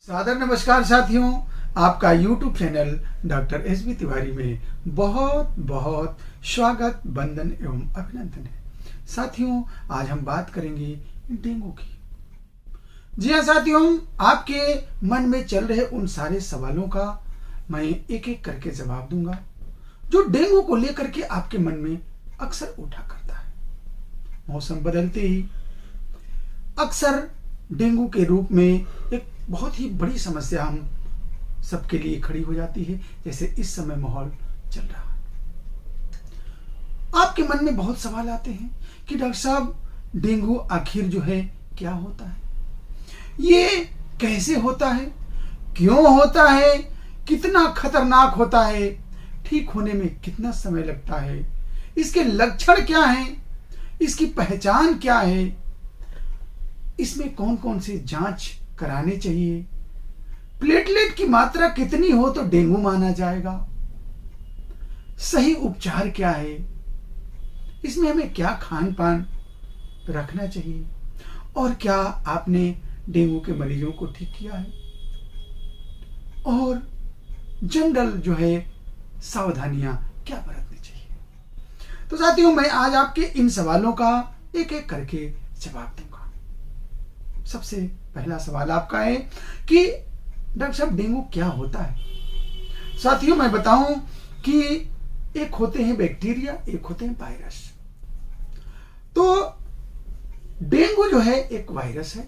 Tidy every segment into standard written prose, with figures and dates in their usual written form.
सादर नमस्कार साथियों, आपका YouTube channel doctor S.B.. Tiwari में बहुत बहुत स्वागत, वंदन एवं अभिनंदन है। साथियों, आज हम बात करेंगे डेंगू की। जी हाँ साथियों, आपके मन में चल रहे उन सारे सवालों का मैं एक एक करके जवाब दूंगा जो डेंगू को लेकर के आपके मन में अक्सर उठा करता है। मौसम बदलते ही अक्सर डेंगू के रूप में एक बहुत ही बड़ी समस्या हम सबके लिए खड़ी हो जाती है, जैसे इस समय माहौल चल रहा है। आपके मन में बहुत सवाल आते हैं कि डॉक्टर साहब, डेंगू आखिर जो है क्या होता है, ये कैसे होता है, क्यों होता है, कितना खतरनाक होता है, ठीक होने में कितना समय लगता है, इसके लक्षण क्या हैं, इसकी पहचान क्या है, इसमें कौन कौन से जांच कराने चाहिए, प्लेटलेट की मात्रा कितनी हो तो डेंगू माना जाएगा, सही उपचार क्या है, इसमें हमें क्या खान पान रखना चाहिए और क्या आपने डेंगू के मरीजों को ठीक किया है, और जनरल जो है सावधानियां क्या बरतनी चाहिए। तो साथियों, मैं आज आपके इन सवालों का एक एक करके जवाब दूंगा। सबसे पहला सवाल आपका है कि डॉक्टर साहब, डेंगू क्या होता है। साथियों, मैं बताऊं कि एक होते हैं बैक्टीरिया, एक होते हैं वायरस। तो डेंगू जो है एक वायरस है,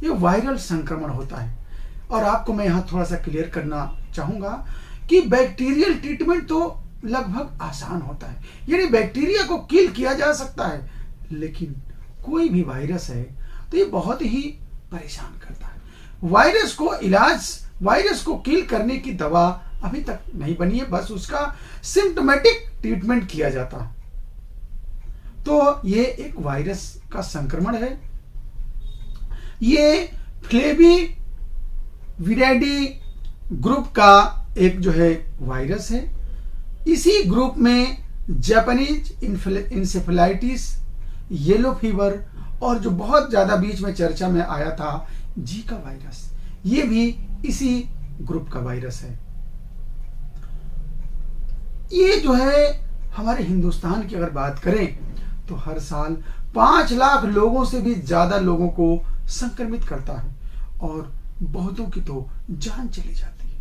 ये वायरल संक्रमण होता है। और आपको मैं यहां थोड़ा सा क्लियर करना चाहूंगा कि बैक्टीरियल ट्रीटमेंट तो लगभग आसान होता है, यानी बैक्टीरिया को किल किया जा सकता है, लेकिन कोई भी वायरस है तो ये बहुत ही परेशान करता है। वायरस को किल करने की दवा अभी तक नहीं बनी है, बस उसका सिम्टोमेटिक ट्रीटमेंट किया जाता है। तो ये एक वायरस का संक्रमण है। ये फ्लेवी विराइडी ग्रुप का एक जो है वायरस है। इसी ग्रुप में जापानीज इंसेफेलाइटिस, येलो फीवर और जो बहुत ज्यादा बीच में चर्चा में आया था जीका वायरस, ये भी इसी ग्रुप का वायरस है। ये जो है हमारे हिंदुस्तान की अगर बात करें तो हर साल 5 लाख लोगों से भी ज्यादा लोगों को संक्रमित करता है और बहुतों की तो जान चली जाती है।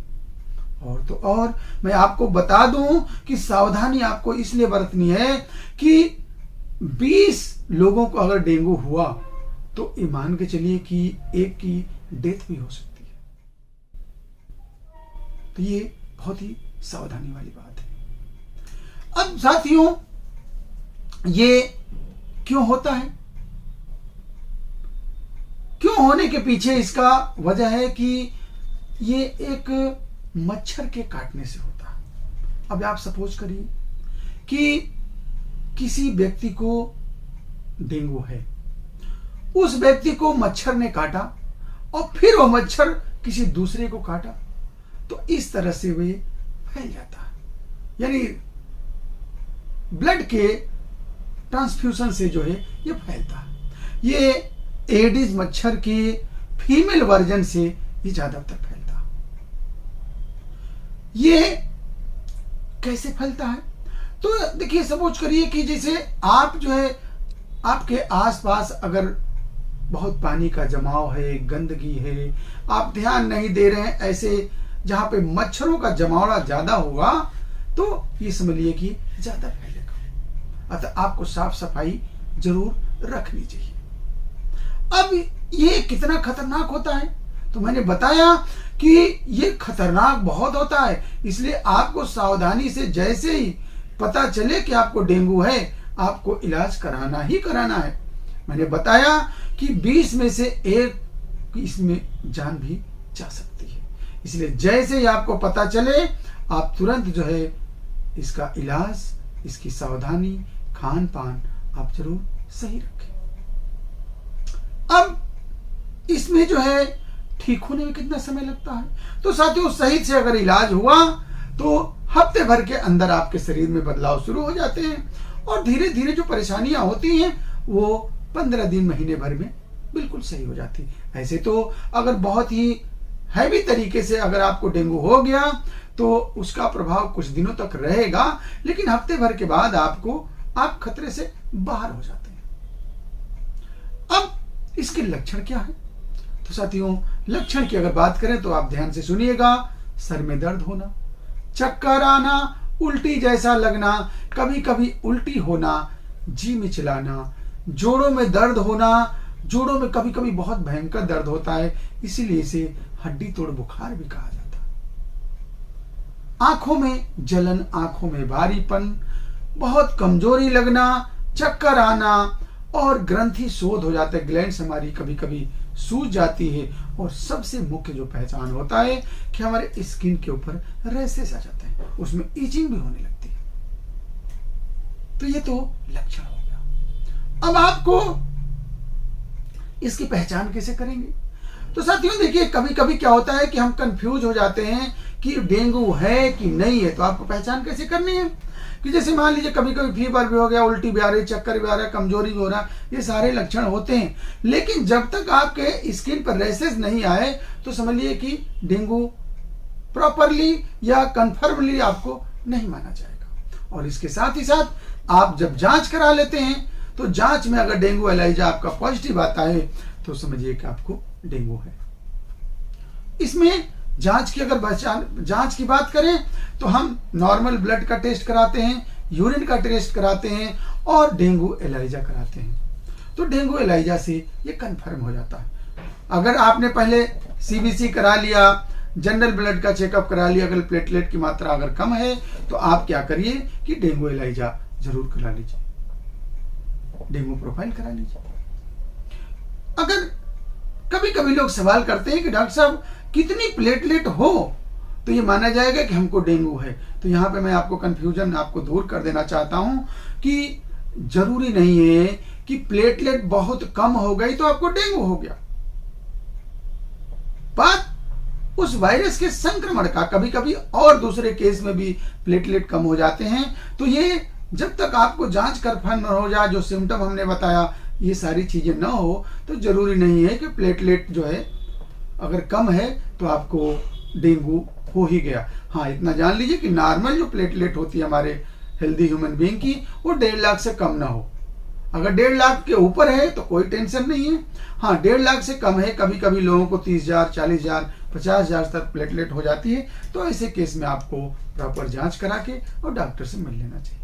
और मैं आपको बता दूं कि सावधानी आपको इसलिए बरतनी है कि 20 लोगों को अगर डेंगू हुआ तो ये मान के चलिए कि एक की डेथ भी हो सकती है। तो ये बहुत ही सावधानी वाली बात है। अब साथियों, ये क्यों होता है, क्यों होने के पीछे इसका वजह है कि ये एक मच्छर के काटने से होता है। अब आप सपोज करिए कि किसी व्यक्ति को डेंगू है, उस व्यक्ति को मच्छर ने काटा और फिर वो मच्छर किसी दूसरे को काटा, तो इस तरह से वे फैल जाता है। यानी ब्लड के ट्रांसफ्यूजन से जो है ये फैलता है। ये एडिस मच्छर के फीमेल वर्जन से ये ज्यादातर फैलता है। ये कैसे फैलता है, तो देखिए, सपोज करिए कि जैसे आप जो है आपके आसपास अगर बहुत पानी का जमाव है, गंदगी है, आप ध्यान नहीं दे रहे हैं, ऐसे जहां पे मच्छरों का जमावड़ा ज्यादा होगा तो ये समझ लिए कि ज्यादा फैलेगा। अतः आपको साफ सफाई जरूर रखनी चाहिए। अब ये कितना खतरनाक होता है, तो मैंने बताया कि ये खतरनाक बहुत होता है, इसलिए आपको सावधानी से जैसे ही पता चले कि आपको डेंगू है, आपको इलाज कराना ही कराना है। मैंने बताया कि 20 में से एक इसमें जान भी जा सकती है, इसलिए जैसे ही आपको पता चले आप तुरंत जो है इसका इलाज, इसकी सावधानी, खान पान आप जरूर सही रखें। अब इसमें जो है ठीक होने में कितना समय लगता है, तो साथियों, सही से अगर इलाज हुआ तो हफ्ते भर के अंदर आपके शरीर में बदलाव शुरू हो जाते हैं और धीरे धीरे जो परेशानियां होती हैं वो 15 दिन, महीने भर में बिल्कुल सही हो जाती है। ऐसे तो अगर बहुत ही हैवी तरीके से अगर आपको डेंगू हो गया तो उसका प्रभाव कुछ दिनों तक रहेगा, लेकिन हफ्ते भर के बाद आप खतरे से बाहर हो जाते हैं। अब इसके लक्षण क्या है? तो साथियों, लक्षण की अगर बात करें तो आप ध्यान से सुनिएगा। सर में दर्द होना, चक्कर आना, उल्टी जैसा लगना, कभी कभी उल्टी होना, जी मिचलाना, जोड़ों में दर्द होना, जोड़ों में कभी कभी बहुत भयंकर दर्द होता है, इसीलिए इसे हड्डी तोड़ बुखार भी कहा जाता है। आंखों में जलन, आंखों में भारीपन, बहुत कमजोरी लगना, चक्कर आना और ग्रंथि शोध हो जाता है, ग्लैंड्स हमारी कभी कभी सूज जाती है। और सबसे मुख्य जो पहचान होता है कि हमारे स्किन के ऊपर रैशेस आ जाते हैं, उसमें इचिंग भी होने लगती है। तो ये तो लक्षण हो गया। अब आपको इसकी पहचान कैसे करेंगे? तो साथियों देखिए, कभी कभी क्या होता है कि हम कंफ्यूज हो जाते हैं कि डेंगू है कि नहीं है। तो आपको पहचान कैसे करनी है कि जैसे मान लीजिए कभी कभी फीवर भी हो गया, उल्टी भी आ रही, चक्कर भी आ रहा है, कमजोरी भी हो रहा है, ये सारे लक्षण होते हैं। लेकिन जब तक आपके स्किन पर रैशेस नहीं आए तो समझिए कि डेंगू प्रॉपरली या कंफर्मली आपको नहीं माना जाएगा। और इसके साथ ही साथ आप जब जांच करा लेते हैं तो जांच में अगर डेंगू एलाइजा आपका पॉजिटिव आता है तो समझिए कि आपको डेंगू है। इसमें जांच की अगर जांच की बात करें तो हम नॉर्मल ब्लड का टेस्ट कराते हैं, यूरिन का टेस्ट कराते हैं और डेंगू एलाइजा कराते हैं। तो डेंगू एलाइजा से ये कंफर्म हो जाता है। अगर आपने पहले सीबीसी करा लिया, जनरल ब्लड का चेकअप करा लिया, अगर प्लेटलेट की मात्रा अगर कम है तो आप क्या करिए कि डेंगू एलाइजा जरूर करा लीजिए, डेंगू प्रोफाइल करा लीजिए। अगर कभी कभी लोग सवाल करते हैं कि डॉक्टर साहब कितनी प्लेटलेट हो तो ये माना जाएगा कि हमको डेंगू है। तो यहां पे मैं आपको कंफ्यूजन आपको दूर कर देना चाहता हूं कि जरूरी नहीं है कि प्लेटलेट बहुत कम हो गई तो आपको डेंगू हो गया। बात उस वायरस के संक्रमण का, कभी कभी और दूसरे केस में भी प्लेटलेट कम हो जाते हैं। तो ये जब तक आपको जांच कंफर्म हो जाए, जो सिम्टम हमने बताया ये सारी चीजें ना हो, तो जरूरी नहीं है कि प्लेटलेट जो है अगर कम है तो आपको डेंगू हो ही गया। हाँ, इतना जान लीजिए कि नॉर्मल जो प्लेटलेट होती है हमारे हेल्दी ह्यूमन बीइंग की, वो 1.5 लाख से कम ना हो। अगर 1.5 लाख के ऊपर है तो कोई टेंशन नहीं है। हाँ, 1.5 लाख से कम है, कभी कभी लोगों को 30,000, 40,000, 50,000 तक प्लेटलेट हो जाती है। तो ऐसे केस में आपको प्रॉपर जांच करा के और डॉक्टर से मिल लेना चाहिए।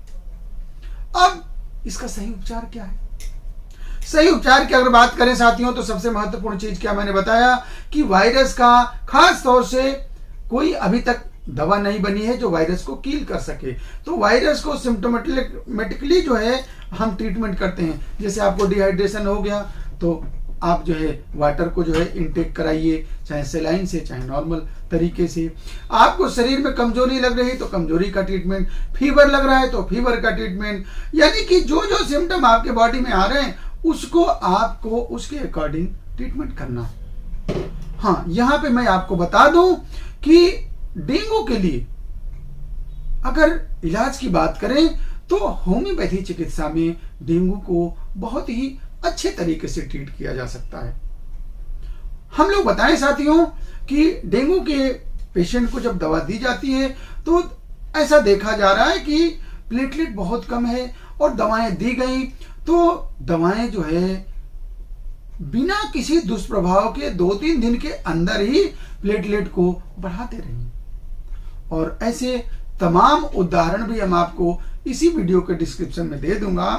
अब इसका सही उपचार क्या है? सही उपचार की अगर बात करें साथियों तो सबसे महत्वपूर्ण चीज क्या मैंने बताया कि वायरस का खास तौर से कोई अभी तक दवा नहीं बनी है जो वायरस को किल कर सके। तो वायरस को सिम्टोमेटिकली जो है हम ट्रीटमेंट करते हैं। जैसे आपको डिहाइड्रेशन हो गया तो आप जो है वाटर को जो है इनटेक कराइए, चाहे सेलाइन से चाहे नॉर्मल तरीके से। आपको शरीर में कमजोरी लग रही है तो कमजोरी का ट्रीटमेंट, फीवर लग रहा है तो फीवर का ट्रीटमेंट, यानी कि जो जो सिम्टम आपके बॉडी में आ रहे हैं उसको आपको उसके अकॉर्डिंग ट्रीटमेंट करना है। हाँ, यहां पे मैं आपको बता दूं कि डेंगू के लिए अगर इलाज की बात करें तो होम्योपैथी चिकित्सा में डेंगू को बहुत ही अच्छे तरीके से ट्रीट किया जा सकता है। हम लोग बताएं साथियों कि डेंगू के पेशेंट को जब दवा दी जाती है तो ऐसा देखा जा रहा है कि प्लेटलेट बहुत कम है और दवाएं दी गई तो दवाएं जो है बिना किसी दुष्प्रभाव के 2-3 दिन के अंदर ही प्लेटलेट को बढ़ाते रही। और ऐसे तमाम उदाहरण भी हम आपको इसी वीडियो के डिस्क्रिप्शन में दे दूंगा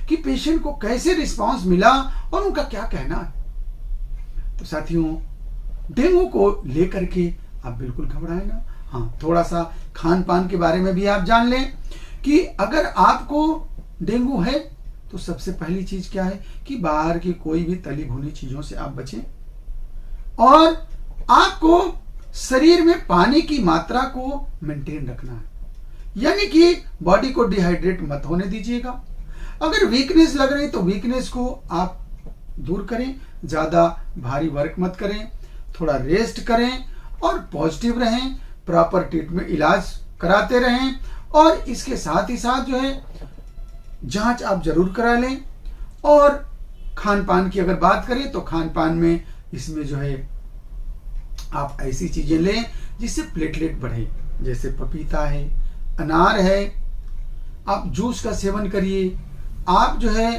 कि पेशेंट को कैसे रिस्पांस मिला और उनका क्या कहना है। तो साथियों, डेंगू को लेकर के आप बिल्कुल घबराएं ना। हाँ, थोड़ा सा खान पान के बारे में भी आप जान लें कि अगर आपको डेंगू है तो सबसे पहली चीज क्या है कि बाहर की कोई भी तली भुनी चीजों से आप बचें और आपको शरीर में पानी की मात्रा को मेंटेन रखना है, यानी कि बॉडी को डिहाइड्रेट मत होने दीजिएगा। अगर वीकनेस लग रही तो वीकनेस को आप दूर करें, ज्यादा भारी वर्क मत करें, थोड़ा रेस्ट करें और पॉजिटिव रहें, प्रॉपर ट्रीटमेंट इलाज कराते रहें। और इसके साथ ही साथ जो है जांच आप जरूर करा लें। और खान पान की अगर बात करें तो खान पान में इसमें जो है आप ऐसी चीजें लें जिससे प्लेटलेट बढ़े, जैसे पपीता है, अनार है, आप जूस का सेवन करिए, आप जो है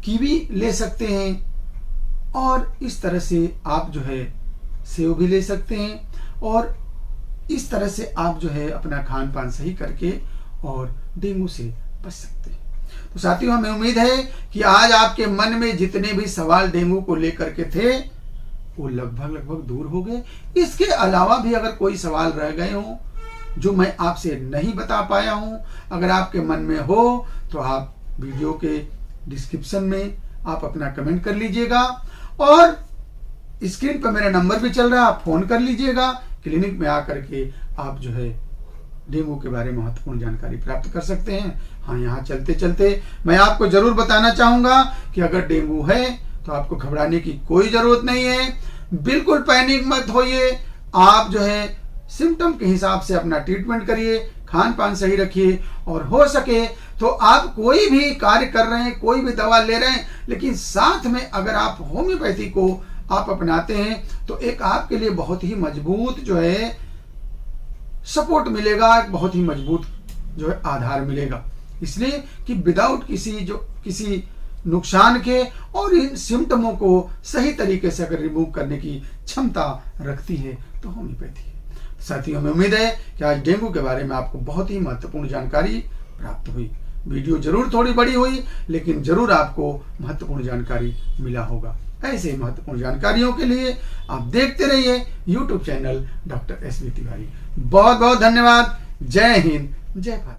कीवी ले सकते हैं, और इस तरह से आप जो है सेव भी ले सकते हैं, और इस तरह से आप जो है अपना खान पान सही करके और डेंगू से बच सकते हैं। तो साथियों, हमें उम्मीद है कि आज आपके मन में जितने भी सवाल डेंगू को लेकर के थे वो लगभग दूर हो गए। इसके अलावा भी अगर कोई सवाल रह गए हों जो मैं आपसे नहीं बता पाया हूं, अगर आपके मन में हो तो आप वीडियो के डिस्क्रिप्शन में आप अपना कमेंट कर लीजिएगा, और स्क्रीन पर मेरा नंबर भी चल रहा है, आप फोन कर लीजिएगा। क्लिनिक में आकर के आप जो है डेंगू के बारे में महत्वपूर्ण जानकारी प्राप्त कर सकते हैं। हाँ, यहाँ चलते चलते मैं आपको जरूर बताना चाहूंगा कि अगर डेंगू है तो आपको घबराने की कोई जरूरत नहीं है, बिल्कुल पैनिक मत होइए। आप जो है सिम्टम के हिसाब से अपना ट्रीटमेंट करिए, खान पान सही रखिए, और हो सके तो आप कोई भी कार्य कर रहे हैं, कोई भी दवा ले रहे हैं, लेकिन साथ में अगर आप होम्योपैथी को आप अपनाते हैं तो एक आपके लिए बहुत ही मजबूत जो है सपोर्ट मिलेगा, एक बहुत ही मजबूत जो है आधार मिलेगा। इसलिए कि विदाउट किसी नुकसान के, और इन सिम्टमों को सही तरीके से अगर रिमूव करने की क्षमता रखती है तो होम्योपैथी है। साथियों, में उम्मीद है कि आज डेंगू के बारे में आपको बहुत ही महत्वपूर्ण जानकारी प्राप्त हुई। वीडियो जरूर थोड़ी बड़ी हुई, लेकिन जरूर आपको महत्वपूर्ण जानकारी मिला होगा। ऐसे महत्वपूर्ण जानकारियों के लिए आप देखते रहिए YouTube channel doctor S V Tiwari. बहुत बहुत धन्यवाद। जय हिंद, जय भारत।